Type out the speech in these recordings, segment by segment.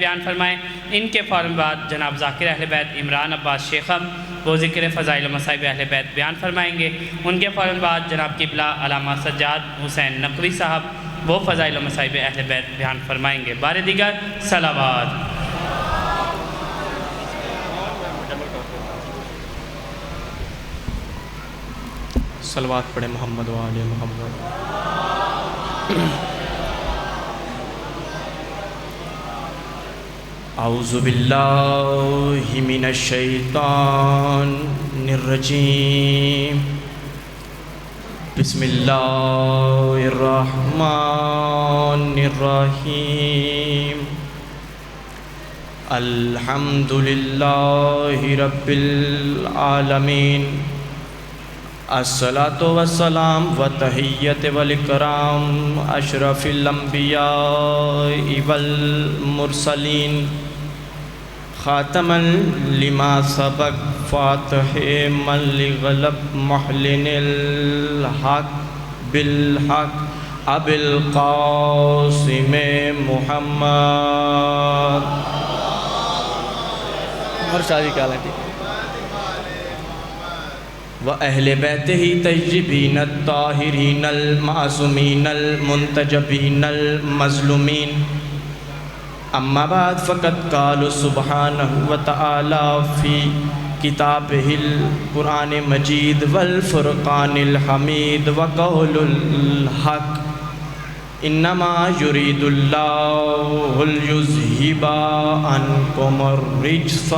بیان فرمائیں۔ ان کے فوراً بعد جناب ذاکر اہل بیت عمران عباس شیخم وہ ذکر فضائل و مصائب اہل بیت بیان فرمائیں گے۔ ان کے فوراً بعد جناب قبلہ علامہ سجاد حسین نقوی صاحب وہ فضائل و مصائب اہل بیت بیان فرمائیں گے۔ بار دیگر صلوات۔ صلوات پڑھیں محمد و آل محمد۔ اعوذ باللہ من الشیطان الرجیم، بسم اللہ الرحمن الرحیم، الحمد للہ رب العالمین، الصلاۃ والسلام وتحیۃ والاکرام اشرف الانبیاء والمرسلین، خاتما لما سبق فاتح من لغلب محلن الحق بالحق ابی القاسم محمد اور شادی کا حالت وَأَهْلِ بَيْتِهِ طَيِّبِينَ الطَّاهِرِينَ الْمَعْصُومِينَ الْمُنْتَجَبِينَ الْمَظْلُومِينَ، أما بعد فقد قال سبحانه وتعالى في كتابه القرآن المجيد والفرقان الحميد وقول الحق، إنما يريد الله ليذهب عنكم الرجس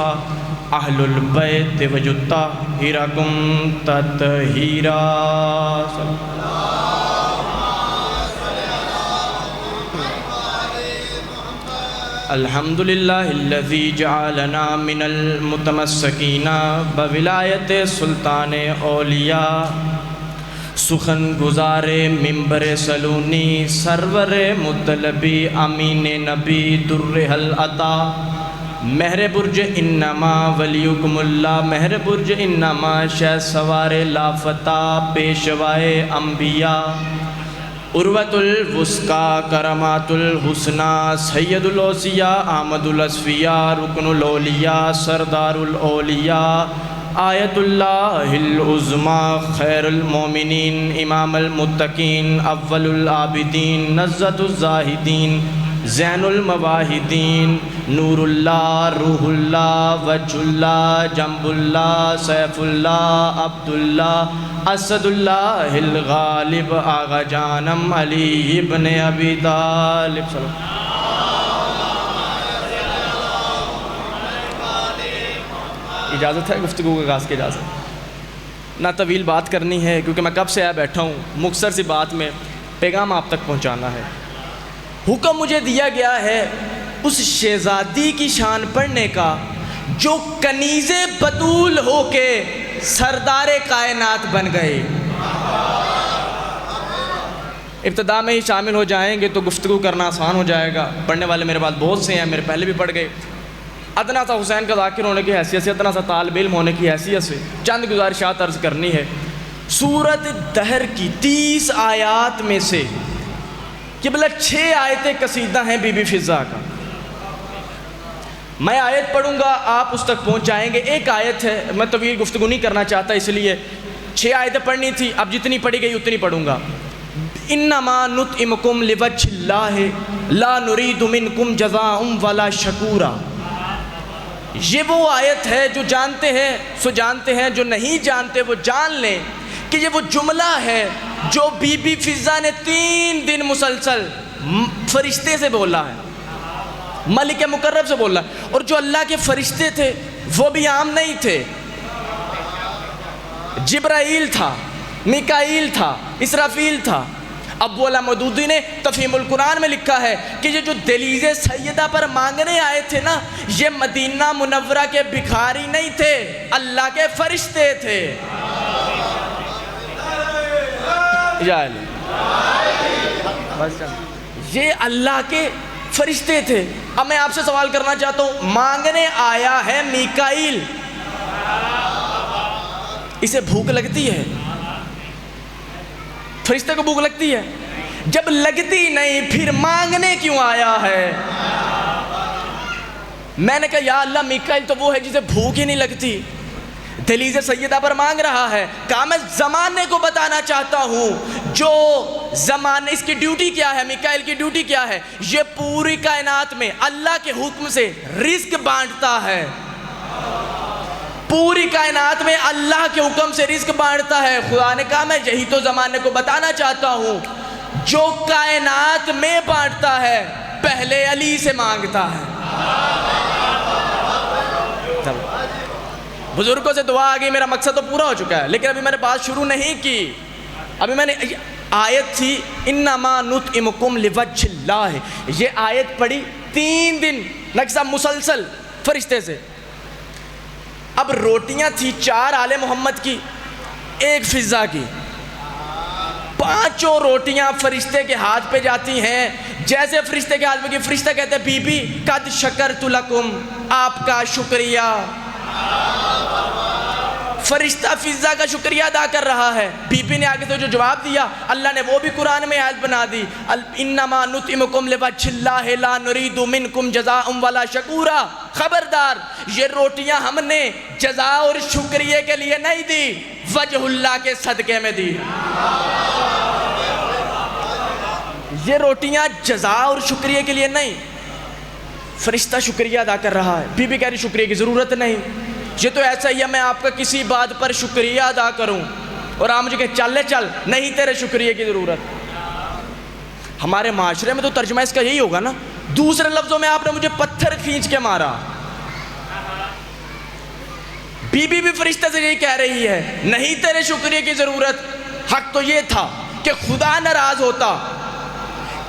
اہل البیت ویطہرکم تطہیرا۔ الحمدللہ الذی جعلنا من المتمسکین بولایت سلطان اولیاء، سخن گزار منبر سلونی سرور مطلبی امین نبی در العطا، مہر برج انما ولیکم اللہ، مہر برج انما شہ سوار لافتہ پیشوائے انبیاء، عروۃ الوثقیٰ کرامات الحسنیٰ، سید الاوصیاء احمد الاصفیاء، رکن الاولیاء سردار الاولیاء، آیت اللہ العظمیٰ خیر المومنین، امام المتقین، اول العابدین، نزہۃ الزاہدین، زین المواحدین، نور اللہ روح اللہ وجہ اللہ جنب اللہ سیف اللہ عبد اللہ اسد اللہ الغالب، آغا جانم علی ابن ابی طالب۔ اجازت ہے گفتگو کا آغاز کی اجازت؟ نہ طویل بات کرنی ہے کیونکہ میں کب سے آیا بیٹھا ہوں، مختصر سی بات میں پیغام آپ تک پہنچانا ہے۔ حکم مجھے دیا گیا ہے اس شہزادی کی شان پڑھنے کا جو کنیز بطول ہو کے سردار کائنات بن گئے۔ ابتدا میں ہی شامل ہو جائیں گے تو گفتگو کرنا آسان ہو جائے گا، پڑھنے والے میرے بعد بہت سے ہیں، میرے پہلے بھی پڑھ گئے۔ ادنا سا حسین کا ذاکر ہونے کی حیثیت سے، ادنا سا طالب علم ہونے کی حیثیت سے چند گزارشات عرض کرنی ہے۔ سورۃ دہر کی 30 آیات میں سے قبلہ 6 آیتیں قصیدہ ہیں بی بی فضہ کا۔ میں آیت پڑھوں گا، آپ اس تک پہنچ جائیں گے۔ ایک آیت ہے، میں طویل گفتگو نہیں کرنا چاہتا اس لیے 6 آیتیں پڑھنی تھی، اب جتنی پڑھی گئی اتنی پڑھوں گا۔ انما نطعمکم لوجہ اللہ لا نرید منکم جزاء ولا شکورا، یہ وہ آیت ہے جو جانتے ہیں سو جانتے ہیں، جو نہیں جانتے وہ جان لیں کہ یہ وہ جملہ ہے جو بی بی فضہ نے 3 دن مسلسل فرشتے سے بولا ہے، ملک مقرب سے بولا ہے، اور جو اللہ کے فرشتے تھے وہ بھی عام نہیں تھے، جبرائیل تھا، میکائیل تھا، اسرافیل تھا۔ ابو علا مودودی نے تفہیم القرآن میں لکھا ہے کہ یہ جو دلیز سیدہ پر مانگنے آئے تھے نا، یہ مدینہ منورہ کے بھکاری نہیں تھے، اللہ کے فرشتے تھے۔ یہ اللہ کے فرشتے تھے۔ اب میں آپ سے سوال کرنا چاہتا ہوں، مانگنے آیا ہے میکائیل، اسے بھوک لگتی ہے؟ فرشتے کو بھوک لگتی ہے؟ جب لگتی نہیں پھر مانگنے کیوں آیا ہے؟ میں نے کہا یا اللہ میکائیل تو وہ ہے جسے بھوک ہی نہیں لگتی، دلیز سیدہ پر مانگ رہا ہے. کہا میں زمانے کو بتانا چاہتا ہوں جو زمانے، اس کی ڈیوٹی کیا ہے، میکائیل کی ڈیوٹی کیا ہے، یہ پوری کائنات میں اللہ کے حکم سے رزق بانٹتا ہے. پوری کائنات میں اللہ کے حکم سے رزق بانٹتا ہے. خدا نے کہا میں یہی تو زمانے کو بتانا چاہتا ہوں، جو کائنات میں بانٹتا ہے پہلے علی سے مانگتا ہے. بزرگوں سے دعا آ گئی، میرا مقصد تو پورا ہو چکا ہے، لیکن ابھی میں نے بات شروع نہیں کی. ابھی میں نے آیت تھی انما نطعمکم لوجہ اللہ، یہ آیت پڑھی 3 دن نقصہ مسلسل فرشتے سے. اب روٹیاں تھی 4 آل محمد کی، 1 فضہ کی، 5 روٹیاں فرشتے کے ہاتھ پہ جاتی ہیں. جیسے فرشتے کے ہاتھ پہ کی، فرشتہ کہتے ہیں بی بی قد شکرت لکم، آپ کا شکریہ. فرشتہ فضہ کا شکریہ ادا کر رہا ہے. بی بی نے آگے سے جو جواب دیا اللہ نے وہ بھی قرآن میں آیت بنا دی، انما نطعمکم لوجہ اللہ لا نرید منکم جزاء ولا شکورا. خبردار، یہ روٹیاں ہم نے جزا اور شکریہ کے لیے نہیں دی، وجہ اللہ کے صدقے میں دی. یہ روٹیاں جزا اور شکریہ کے لیے نہیں. فرشتہ شکریہ ادا کر رہا ہے. بی بی کہہ رہی شکریہ کی ضرورت نہیں، یہ تو ایسا ہی ہے میں آپ کا کسی بات پر شکریہ ادا کروں اور آپ مجھے کہ چل نہیں، تیرے شکریہ کی ضرورت. ہمارے معاشرے میں تو ترجمہ اس کا یہی ہوگا نا، دوسرے لفظوں میں آپ نے مجھے پتھر کھینچ کے مارا. بی بی بھی فرشتہ سے یہی کہہ رہی ہے نہیں تیرے شکریہ کی ضرورت. حق تو یہ تھا کہ خدا ناراض ہوتا،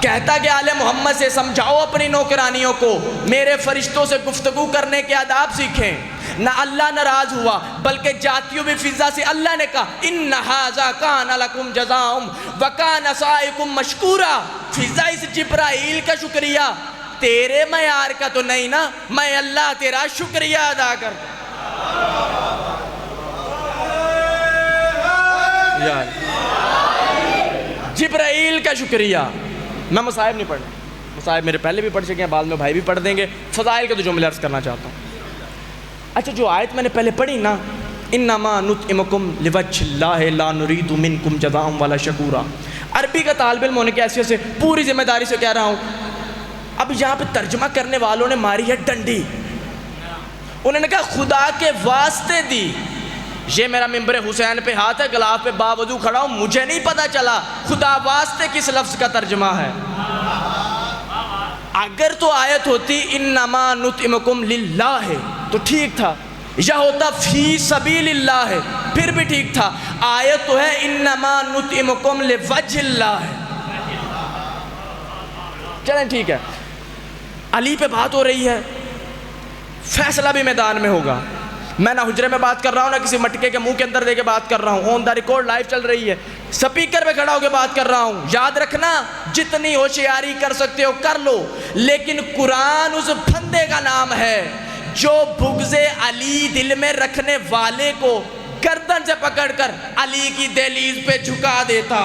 کہتا کہ آل محمد سے سمجھاؤ اپنی نوکرانیوں کو میرے فرشتوں سے گفتگو کرنے کے آداب سیکھیں. نہ اللہ ناراض ہوا بلکہ جاتی ہوئی فضا سے اللہ نے کہا ان ھذا کان لکم جزاء وکان سعیکم مشکورا. فضا اس جبرائیل کا شکریہ تیرے معیار کا تو نہیں نا، میں اللہ تیرا شکریہ ادا کرتا. جبرائیل کا شکریہ. میں مصائب نہیں پڑھنا، مصائب میرے پہلے بھی پڑھ چکے ہیں، بعد میں بھائی بھی پڑھ دیں گے. فضائل کے تو جملے عرض کرنا چاہتا ہوں. اچھا جو آیت میں نے پہلے پڑھی نا انما نطعمکم لوجہ اللہ لا نرید منکم جزاء ولا شکورا، عربی کا طالب علم ہونے کی حیثیت سے پوری ذمہ داری سے کہہ رہا ہوں. اب یہاں پہ ترجمہ کرنے والوں نے ماری ہے ڈنڈی. انہوں نے کہا خدا کے واسطے دی. یہ میرا ممبر حسین پہ ہاتھ ہے، غلاف پہ باوضو کھڑا ہوں، مجھے نہیں پتا چلا خدا واسطے کس لفظ کا ترجمہ ہے. اگر تو آیت ہوتی انما نطعمکم للہ تو ٹھیک تھا، یا ہوتا فی سبیل اللہ ہے پھر بھی ٹھیک تھا. آیت تو ہے انما نطعمکم لوجہ اللہ ہے. چلیں ٹھیک ہے، علی پہ بات ہو رہی ہے، فیصلہ بھی میدان میں ہوگا. میں نہ حجرے میں بات کر رہا ہوں نہ کسی مٹکے کے منہ کے اندر دے کے بات کر رہا ہوں، آن دا ریکارڈ لائیو چل رہی ہے، سپیکر پہ کھڑا ہو کے بات کر رہا ہوں. یاد رکھنا جتنی ہوشیاری کر سکتے ہو کر لو، لیکن قرآن اس پھندے کا نام ہے جو بغض علی دل میں رکھنے والے کو گردن سے پکڑ کر علی کی دہلیز پہ جھکا دیتا.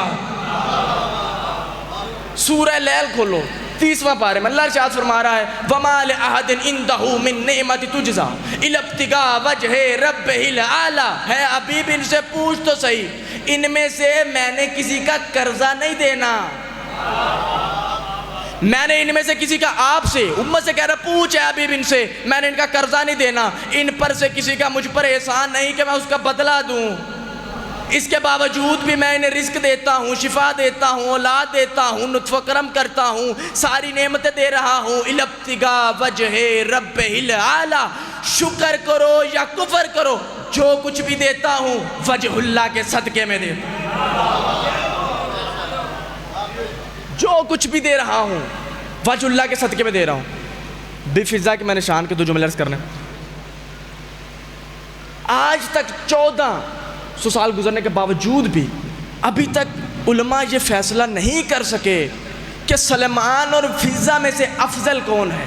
سورہ لیل کھولو 30واں پارے میں اللہ ارشاد فرما رہا ہے وَمَا لِأَحَدٍ عِندَهُ مِن نِعْمَةٍ تُجْزَىٰ إِلَّا ابْتِغَاءَ وَجْهِ رَبِّهِ الْأَعْلَىٰ. ہے ابھی ان سے پوچھ تو صحیح، ان میں سے میں نے کسی کا قرضہ نہیں دینا، میں نے ان میں سے کسی کا، آپ سے امت سے کہہ رہا پوچھ ہے ابھی ان سے، میں نے ان کا قرضہ نہیں دینا، ان پر سے کسی کا مجھ پر احسان نہیں کہ میں اس کا بدلہ دوں. اس کے باوجود بھی میں انہیں رزق دیتا ہوں، شفا دیتا ہوں، اولاد دیتا ہوں، لطف و کرم کرتا ہوں، ساری نعمتیں دے رہا ہوں. الابتغاء وجہ رب العالی، شکر کرو یا کفر کرو، جو کچھ بھی دیتا ہوں وجہ اللہ کے صدقے میں دیتا ہوں. جو کچھ بھی دے رہا ہوں وجہ اللہ کے صدقے میں دے رہا ہوں. بے فضا کے میں نے شان کے 2 جملے عرض کرنے. آج تک 1400 سال گزرنے کے باوجود بھی ابھی تک علماء یہ فیصلہ نہیں کر سکے کہ سلمان اور فضا میں سے افضل کون ہے.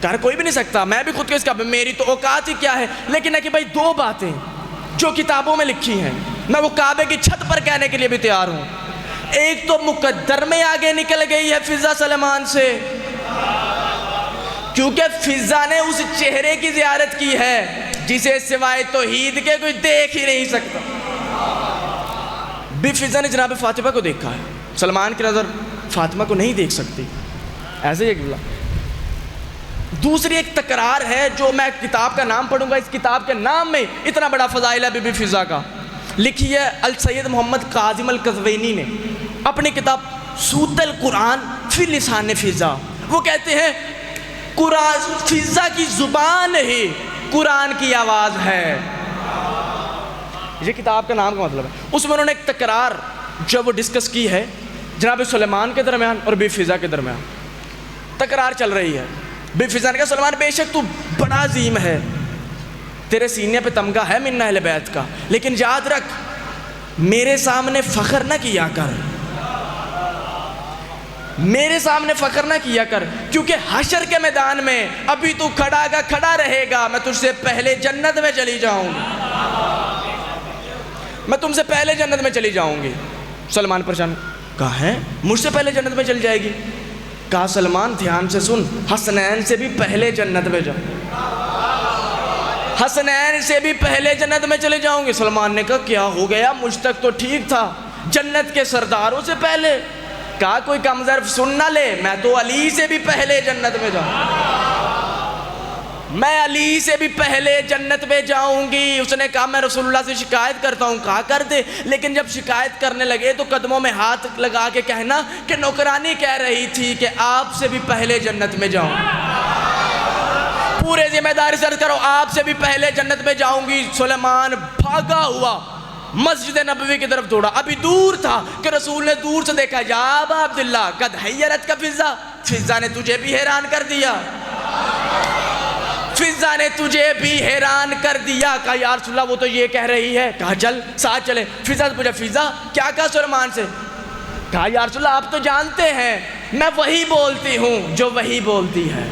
کر کوئی بھی نہیں سکتا، میں بھی خود کو اس کا میری تو اوقات ہی کیا ہے، لیکن ہے کہ بھائی 2 باتیں جو کتابوں میں لکھی ہیں میں وہ کعبے کی چھت پر کہنے کے لیے بھی تیار ہوں. ایک تو مقدر میں آگے نکل گئی ہے فضا سلمان سے، کیونکہ فضا نے اس چہرے کی زیارت کی ہے جسے سوائے توحید کے کوئی دیکھ ہی نہیں سکتا. بی فضا نے جناب فاطمہ کو دیکھا ہے, سلمان کی نظر فاطمہ کو نہیں دیکھ سکتی. ایسے ہی ایک دوسری ایک تکرار ہے جو میں کتاب کا نام پڑھوں گا, اس کتاب کے نام میں اتنا بڑا فضائل ہے بی بی فضا کا. لکھی ہے السید محمد کاظم القزوینی نے اپنی کتاب صوت القرآن فی لسان فضا. وہ کہتے ہیں قرآن فضا کی زبان ہی قرآن کی آواز ہے. یہ کتاب کا نام کا مطلب ہے. اس میں انہوں نے ایک تکرار جو وہ ڈسکس کی ہے جناب سلیمان کے درمیان اور بی فضا کے درمیان. تکرار چل رہی ہے. بی فضا نے کہا سلیمان بے شک تو بڑا عظیم ہے, تیرے سینے پہ تمغہ ہے من اہل بیت کا, لیکن یاد رکھ میرے سامنے فخر نہ کیا کر, میرے سامنے فخر نہ کیا کر, کیونکہ حشر کے میدان میں ابھی تو کھڑا رہے گا, میں تجھ سے پہلے جنت میں چلی جاؤں گی, میں تم سے پہلے جنت میں چلی جاؤں گی. سلمان پریشان, کہا ہے مجھ سے پہلے جنت میں چلی جائے گی؟ کہا سلمان دھیان سے سن, حسنین سے بھی پہلے جنت میں جاؤں, حسنین سے بھی پہلے جنت میں چلے جاؤں گی. سلمان نے کہا کیا ہو گیا, مجھ تک تو ٹھیک تھا, جنت کے سرداروں سے پہلے. کہا کوئی کم ظرف سن نہ لے, میں تو علی سے بھی پہلے جنت میں جاؤں, میں علی سے بھی پہلے جنت میں جاؤں گی. اس نے کہا میں رسول اللہ سے شکایت کرتا ہوں. کہا کر دے, لیکن جب شکایت کرنے لگے تو قدموں میں ہاتھ لگا کے کہنا کہ نوکرانی کہہ رہی تھی کہ آپ سے بھی پہلے جنت میں جاؤں, پورے ذمہ داری سے عرض کرو آپ سے بھی پہلے جنت میں جاؤں گی. سلیمان بھاگا ہوا مسجد نبوی کی طرف دوڑا. ابھی دور تھا کہ رسول نے دور سے دیکھا, یا ابا عبداللہ قد حیرت کا فضا, فضا نے تجھے بھی حیران کر دیا, فضا نے تجھے بھی حیران کر دیا. کہا یا رسول اللہ وہ تو یہ کہہ رہی ہے. کہا چل ساتھ چلے. فضا سے پوچھا فضا کیا کہا سلیمان سے؟ کہا یا رسول اللہ آپ تو جانتے ہیں میں وہی بولتی ہوں جو وہی بولتی ہے.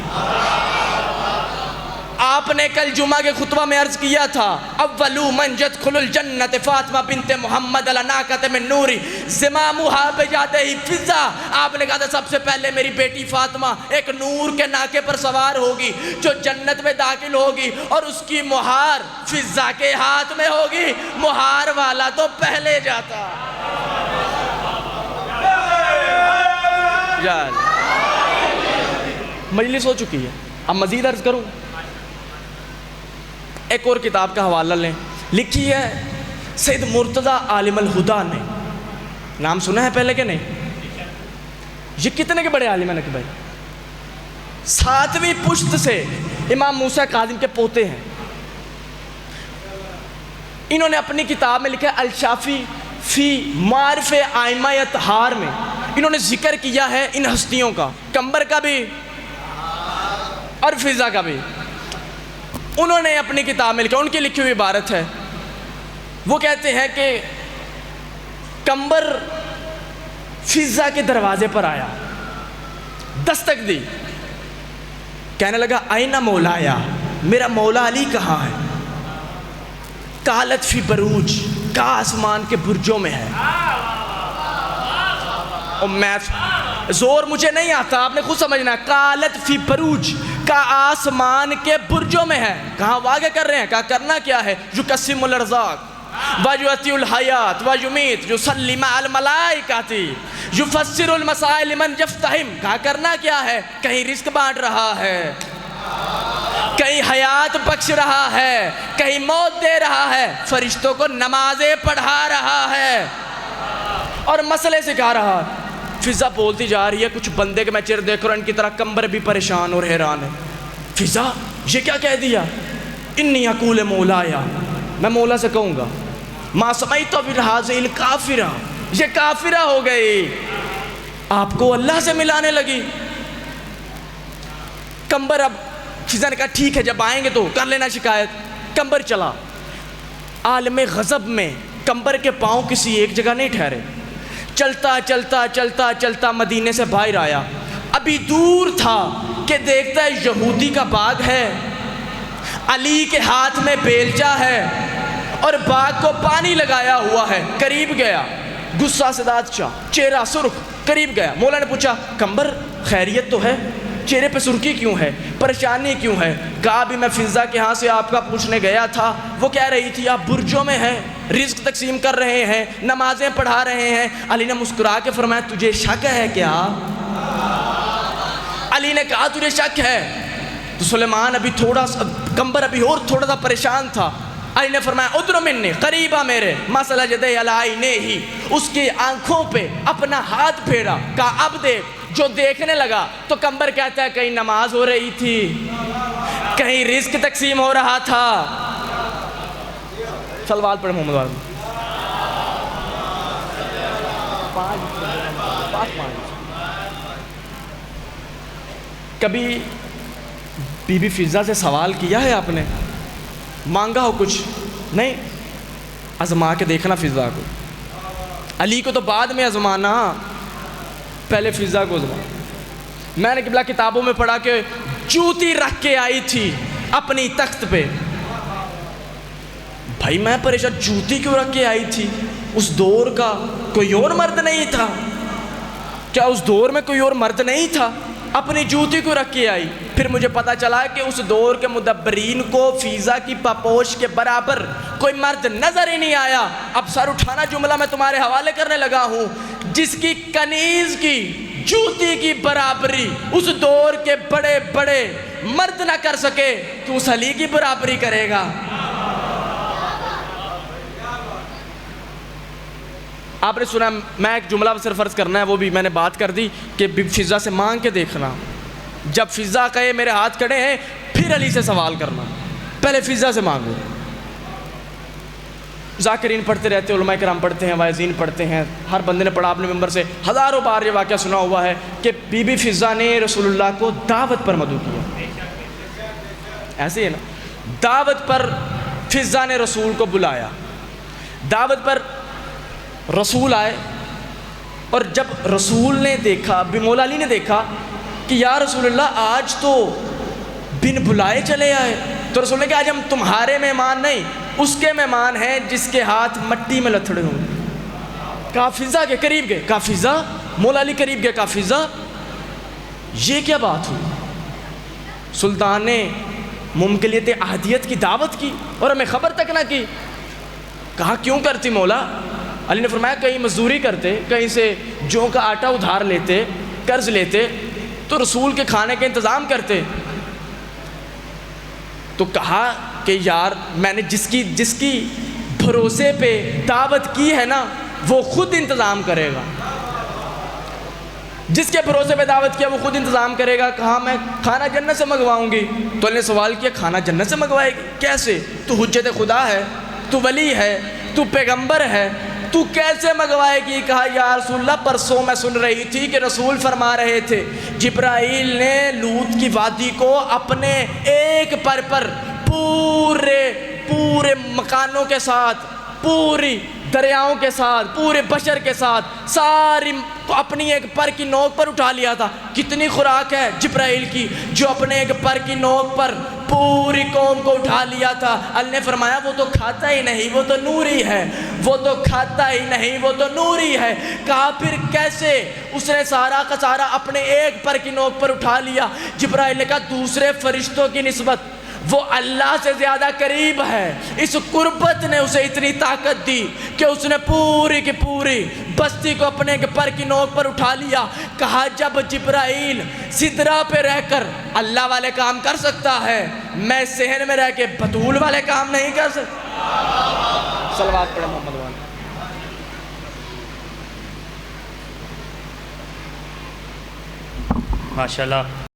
آپ نے کل جمعہ کے خطبہ میں عرض کیا تھا اولو من يدخل الجنت فاطمہ بنت محمد علی ناقۃ من نور زمامها بجاده فضا. آپ نے کہا تھا سب سے پہلے میری بیٹی فاطمہ ایک نور کے ناکے پر سوار ہوگی جو جنت میں داخل ہوگی, اور اس کی مہار فضا کے ہاتھ میں ہوگی. مہار والا تو پہلے جاتا. مجلس ہو چکی ہے, اب مزید عرض کروں. ایک اور کتاب کا حوالہ لیں, لکھی ہے سید مرتضی عالم الہدا نے. نام سنا ہے پہلے کہ نہیں؟ یہ کتنے کے بڑے عالم ہیں کہ بھائی, 7ویں پشت سے امام موسیٰ کاظم کے پوتے ہیں. انہوں نے اپنی کتاب میں لکھا الشافی فی معارف ائمہ اطہار میں انہوں نے ذکر کیا ہے ان ہستیوں کا, قمبر کا بھی اور فضا کا بھی. انہوں نے اپنی کتاب میں لکھا, ان کی لکھی ہوئی عبارت ہے, وہ کہتے ہیں کہ قمبر فضا کے دروازے پر آیا, دستک دی, کہنے لگا آئین مولایا, میرا مولا علی کہاں ہے؟ قالت فی بروج, کہا آسمان کے برجوں میں ہے. اور میں زور مجھے نہیں آتا, آپ نے خود سمجھنا ہے. قالت فی بروج, کا آسمان کے برجوں میں ہے. کہاں واقع کر رہے ہیں؟ کہا کرنا کیا ہے؟ یقسم الارزاق ویعطی الحیات ویمیت یصلی مع الملائکۃ یفسر المسائل لمن یفتہم. کہا کرنا کیا ہے؟ کہیں رزق بانٹ رہا ہے, کہیں حیات بخش رہا ہے, کہیں موت دے رہا ہے, فرشتوں کو نمازیں پڑھا رہا ہے اور مسئلے سکھا رہا ہے. فضا بولتی جا رہی ہے, کچھ بندے کے میں چہرے دیکھ رہا ہوں ان کی طرح قمبر بھی پریشان اور حیران ہے. فضا یہ کیا کہہ دیا؟ انی اقول مولایا, میں مولا سے کہوں گا ما سمیت بہذہ الکافرہ, یہ کافرہ ہو گئی, آپ کو اللہ سے ملانے لگی. قمبر, اب فضا نے کہا ٹھیک ہے جب آئیں گے تو کر لینا شکایت. قمبر چلا. عالم غضب میں قمبر کے پاؤں کسی ایک جگہ نہیں ٹھہرے, چلتا چلتا چلتا چلتا مدینے سے باہر آیا. ابھی دور تھا کہ دیکھتا ہے یہودی کا باغ ہے, علی کے ہاتھ میں بیلچہ ہے اور باغ کو پانی لگایا ہوا ہے. قریب گیا, غصہ سے داد چاہ, چہرہ سرخ, قریب گیا. مولا نے پوچھا قمبر خیریت تو ہے؟ چہرے پہ سرخی کیوں ہے, پریشانی کیوں ہے؟ کہا بھی میں فضا کے ہاں سے آپ کا پوچھنے گیا تھا, وہ کہہ رہی تھی آپ برجوں میں ہیں, رزق تقسیم کر رہے ہیں, نمازیں پڑھا رہے ہیں. علی نے مسکرا کے فرمایا تجھے شک ہے کیا؟ علی نے کہا تجھے شک ہے. تو سلیمان ابھی تھوڑا سا کمبر ابھی اور تھوڑا سا پریشان تھا. علی نے فرمایا ادر منی, قریبا میرے, مسئلہ جدے علائی نے ہی, اس کی آنکھوں پہ اپنا ہاتھ پھیرا. کہا اب دیکھ. جو دیکھنے لگا تو کمبر کہتا ہے کہیں نماز ہو رہی تھی, کہیں رزق تقسیم ہو رہا تھا. صلوات پڑھیں محمد والے. کبھی بی بی فضا سے سوال کیا ہے آپ نے؟ مانگا ہو کچھ؟ نہیں. آزما کے دیکھنا فضا کو. علی کو تو بعد میں آزمانا, پہلے فضا کو آزمانا. میں نے قبلہ کتابوں میں پڑھا کہ جوتی رکھ کے آئی تھی اپنی تخت پہ. بھائی میں پریشان, جوتی کیوں رکھ کے آئی تھی؟ اس دور کا کوئی اور مرد نہیں تھا کیا؟ اس دور میں کوئی اور مرد نہیں تھا؟ اپنی جوتی کو رکھ کے آئی. پھر مجھے پتا چلا کہ اس دور کے مدبرین کو فضا کی پاپوش کے برابر کوئی مرد نظر ہی نہیں آیا. اب سر اٹھانا جملہ میں تمہارے حوالے کرنے لگا ہوں. جس کی کنیز کی جوتی کی برابری اس دور کے بڑے بڑے مرد نہ کر سکے تو اس علی کی برابری کرے گا. آپ نے سنا, میں ایک جملہ صرف فرض کرنا ہے, وہ بھی میں نے بات کر دی کہ فضا سے مانگ کے دیکھنا. جب فضا کہے میرے ہاتھ کھڑے ہیں پھر علی سے سوال کرنا, پہلے فضا سے مانگو. ذاکرین پڑھتے رہتے, علماء کرام پڑھتے ہیں, واعظین پڑھتے ہیں, ہر بندے نے پڑھا اپنے ممبر سے. ہزاروں بار یہ واقعہ سنا ہوا ہے کہ بی بی فضا نے رسول اللہ کو دعوت پر مدعو کیا. ایسے ہے نا, دعوت پر فضا نے رسول کو بلایا. دعوت پر رسول آئے, اور جب رسول نے دیکھا, مولا علی نے دیکھا کہ یا رسول اللہ آج تو بن بلائے چلے آئے, تو رسول نے کہا آج ہم تمہارے مہمان نہیں, اس کے مہمان ہیں جس کے ہاتھ مٹی میں لتھڑے ہوں. کہا فضا کے قریب گئے, کہا فضا, مولا علی قریب گئے, کہا فضا یہ کیا بات ہوئی؟ سلطان نے ممکلیت احدیت کی دعوت کی اور ہمیں خبر تک نہ کی. کہا کیوں کرتی مولا؟ علی نے فرمایا کہیں مزدوری کرتے, کہیں سے جو کا آٹا ادھار لیتے, قرض لیتے, تو رسول کے کھانے کا انتظام کرتے. تو کہا کہ یار میں نے جس کی بھروسے پہ دعوت کی ہے نا وہ خود انتظام کرے گا. جس کے بھروسے پہ دعوت کیا وہ خود انتظام کرے گا. کہا میں کھانا جنت سے منگواؤں گی. تو نے سوال کیا کھانا جنت سے منگوائے گی کیسے؟ تو حجت خدا ہے, تو ولی ہے, تو پیغمبر ہے, تو کیسے منگوائے گی؟ کہا یا رسول اللہ پرسوں میں سن رہی تھی کہ رسول فرما رہے تھے جبرائیل نے لوط کی وادی کو اپنے ایک پر پورے مکانوں کے ساتھ, پوری دریاؤں کے ساتھ, پورے بشر کے ساتھ ساری اپنی ایک پر کی نوک پر اٹھا لیا تھا. کتنی خوراک ہے جبرائیل کی جو اپنے ایک پر کی نوک پر پوری قوم کو اٹھا لیا تھا. اللہ نے فرمایا وہ تو کھاتا ہی نہیں, وہ تو نوری ہے, وہ تو کھاتا ہی نہیں, وہ تو نوری ہے. کہا پھر کیسے اس نے سارا کا سارا اپنے ایک پر کی نوک پر اٹھا لیا؟ جبرائیل نے کہا دوسرے فرشتوں کی نسبت وہ اللہ سے زیادہ قریب ہے. اس قربت نے اسے اتنی طاقت دی کہ اس نے پوری کی پوری بستی کو اپنے پر کی نوک پر اٹھا لیا. کہا جب جبرائیل سدرہ پہ رہ کر اللہ والے کام کر سکتا ہے, میں صحن میں رہ کے بطول والے کام نہیں کر سکتا. صلوات پڑھیں محمد والے. ماشاءاللہ.